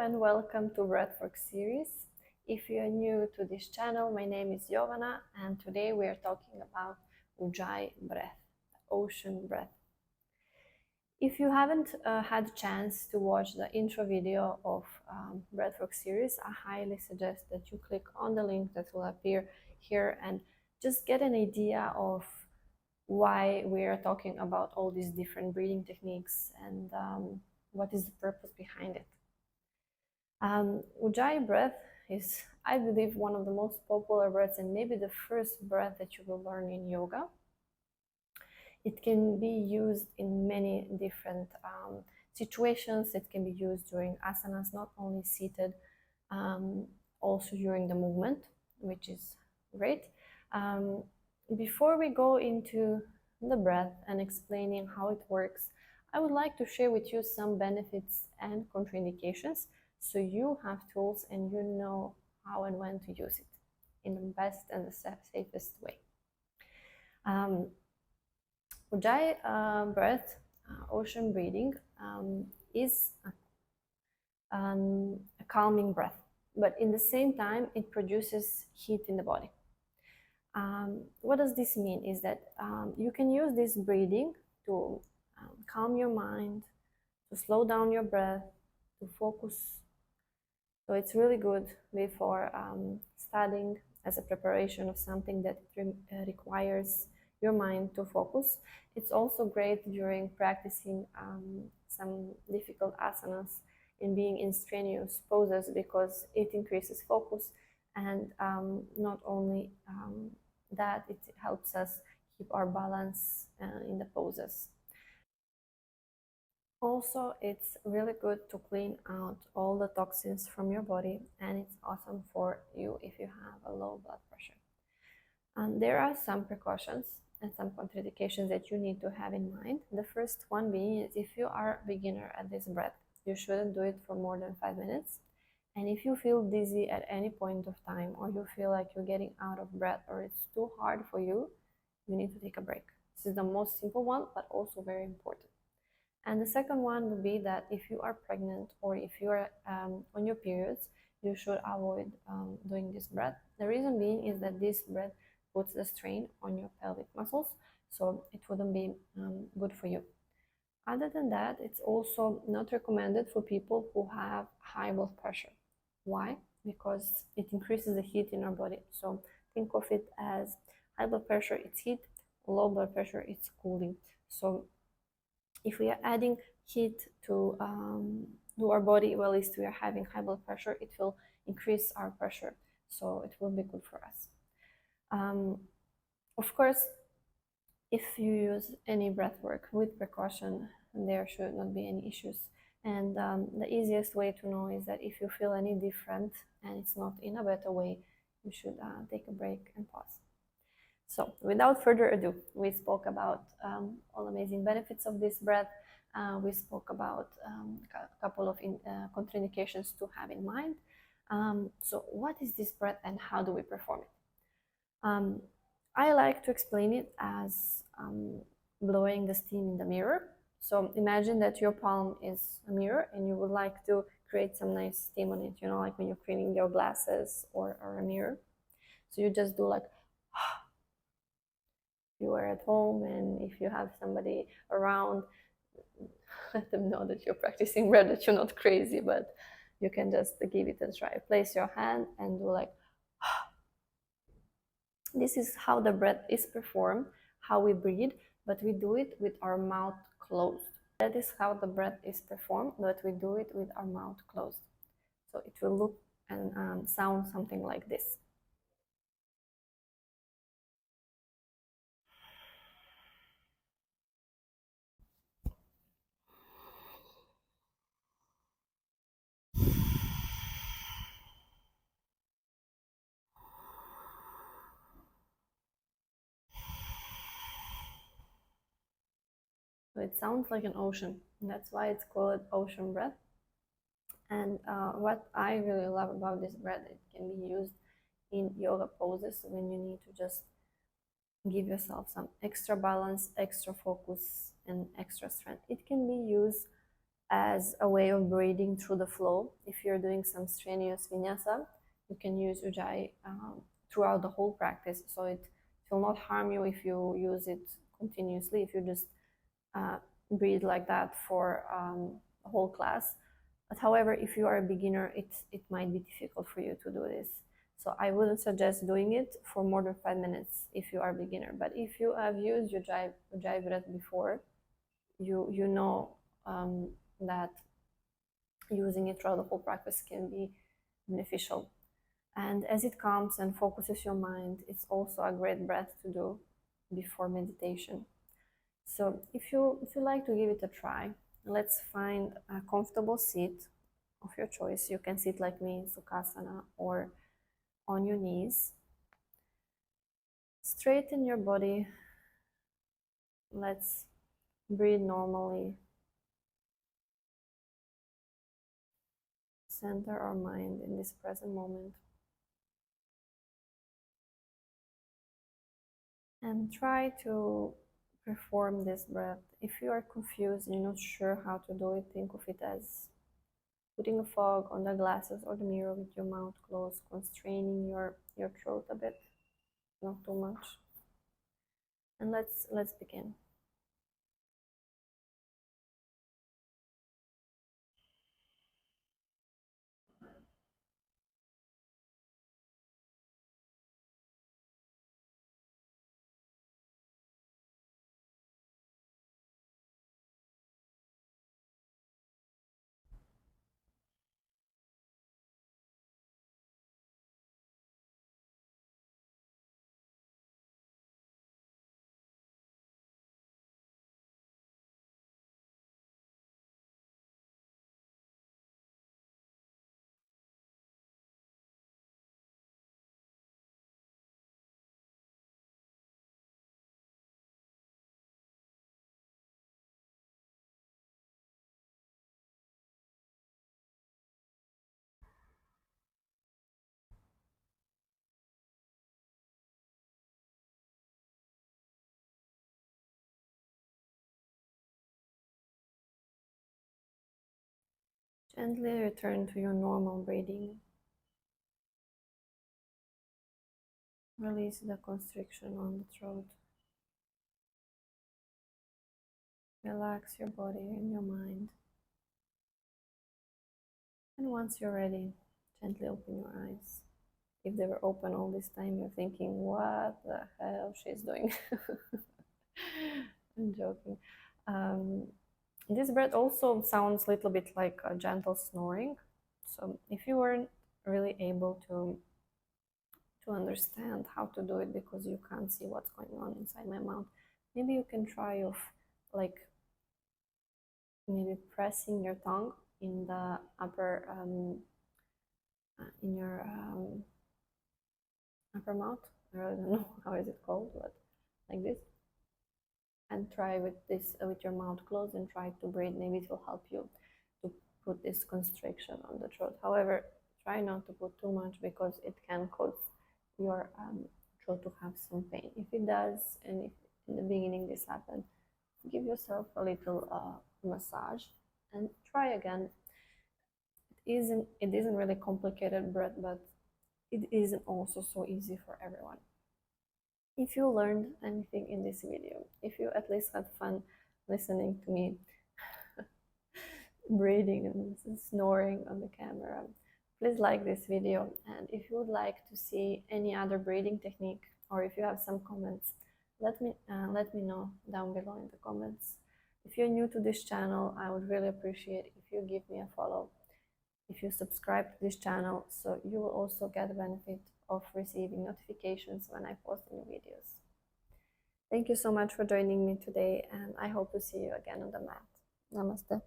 and welcome to breathwork series. If you are new to this channel, my name is Yovana and today we are talking about Ujjayi breath, ocean breath. If you haven't had a chance to watch the intro video of breathwork series, I highly suggest that you click on the link that will appear here and just get an idea of why we are talking about all these different breathing techniques and what is the purpose behind it. Ujjayi breath is, I believe, one of the most popular breaths and maybe the first breath that you will learn in yoga. It can be used in many different situations. It can be used during asanas, not only seated, also during the movement, which is great. Before we go into the breath and explaining how it works, I would like to share with you some benefits and contraindications so you have tools and you know how and when to use it in the best and the safest way. Ujjayi breath, ocean breathing, is a calming breath, but in the same time it produces heat in the body. What does this mean is that you can use this breathing to calm your mind, to slow down your breath, to focus. So it's really good before studying as a preparation of something that requires your mind to focus. It's also great during practicing some difficult asanas and being in strenuous poses because it increases focus and not only that, it helps us keep our balance in the poses. Also, it's really good to clean out all the toxins from your body, and it's awesome for you if you have a low blood pressure. And there are some precautions and some contraindications that you need to have in mind. The first one being is if you are a beginner at this breath, you shouldn't do it for more than 5 minutes. And if you feel dizzy at any point of time, or you feel like you're getting out of breath, or it's too hard for you, you need to take a break. This is the most simple one, but also very important. And the second one would be that if you are pregnant or if you are on your periods, you should avoid doing this breath. The reason being is that this breath puts the strain on your pelvic muscles, so it wouldn't be good for you. Other than that, it's also not recommended for people who have high blood pressure. Why? Because it increases the heat in our body. So think of it as high blood pressure, it's heat, low blood pressure, it's cooling. So if we are adding heat to our body, well, at least we are having high blood pressure, it will increase our pressure. So it will be good for us. Of course, if you use any breath work with precaution, there should not be any issues. And the easiest way to know is that if you feel any different and it's not in a better way, you should take a break and pause. So without further ado, we spoke about all amazing benefits of this breath. We spoke about a couple of contraindications to have in mind. So what is this breath and how do we perform it? I like to explain it as blowing the steam in the mirror. So imagine that your palm is a mirror and you would like to create some nice steam on it, you know, like when you're cleaning your glasses or a mirror. So you just do like, you are at home, and if you have somebody around, let them know that you're practicing breath, that you're not crazy, but you can just give it a try. Place your hand and do like, this is how the breath is performed, how we breathe, but we do it with our mouth closed. That is how the breath is performed, but we do it with our mouth closed. So it will look and sound something like this. So it sounds like an ocean. That's why it's called ocean breath. And what I really love about this breath, it can be used in yoga poses when you need to just give yourself some extra balance, extra focus, and extra strength. It can be used as a way of breathing through the flow. If you're doing some strenuous vinyasa, you can use Ujjayi throughout the whole practice. So it will not harm you if you use it continuously, if you just breathe like that for the whole class. But however, if you are a beginner, it might be difficult for you to do this. So I wouldn't suggest doing it for more than 5 minutes if you are a beginner. But if you have used Ujjayi breath before, you know that using it throughout the whole practice can be beneficial. And as it calms and focuses your mind, it's also a great breath to do before meditation. So if you like to give it a try, let's find a comfortable seat of your choice. You can sit like me in Sukhasana or on your knees. Straighten your body. Let's breathe normally. Center our mind in this present moment. And try to perform this breath. If you are confused and you're not sure how to do it, think of it as putting a fog on the glasses or the mirror with your mouth closed, constraining your throat a bit, not too much. And let's begin. Gently return to your normal breathing. Release the constriction on the throat. Relax your body and your mind. And once you're ready, gently open your eyes. If they were open all this time, you're thinking, what the hell she's doing? I'm joking. Um, this breath also sounds a little bit like a gentle snoring. So if you weren't really able to understand how to do it because you can't see what's going on inside my mouth, maybe you can try of like maybe pressing your tongue in the upper in your upper mouth. I really don't know how is it called, but like this. And try with this with your mouth closed and try to breathe. Maybe it will help you to put this constriction on the throat. However, try not to put too much because it can cause your throat to have some pain. If it does, and if in the beginning this happened, give yourself a little massage and try again. It isn't really complicated breath, but it isn't also so easy for everyone. If you learned anything in this video, if you at least had fun listening to me breathing and snoring on the camera, please like this video. And if you would like to see any other breathing technique, or if you have some comments, let me know down below in the comments. If you're new to this channel, I would really appreciate if you give me a follow, if you subscribe to this channel, so you will also get the benefit of receiving notifications when I post new videos. Thank you so much for joining me today, and I hope to see you again on the mat. Namaste.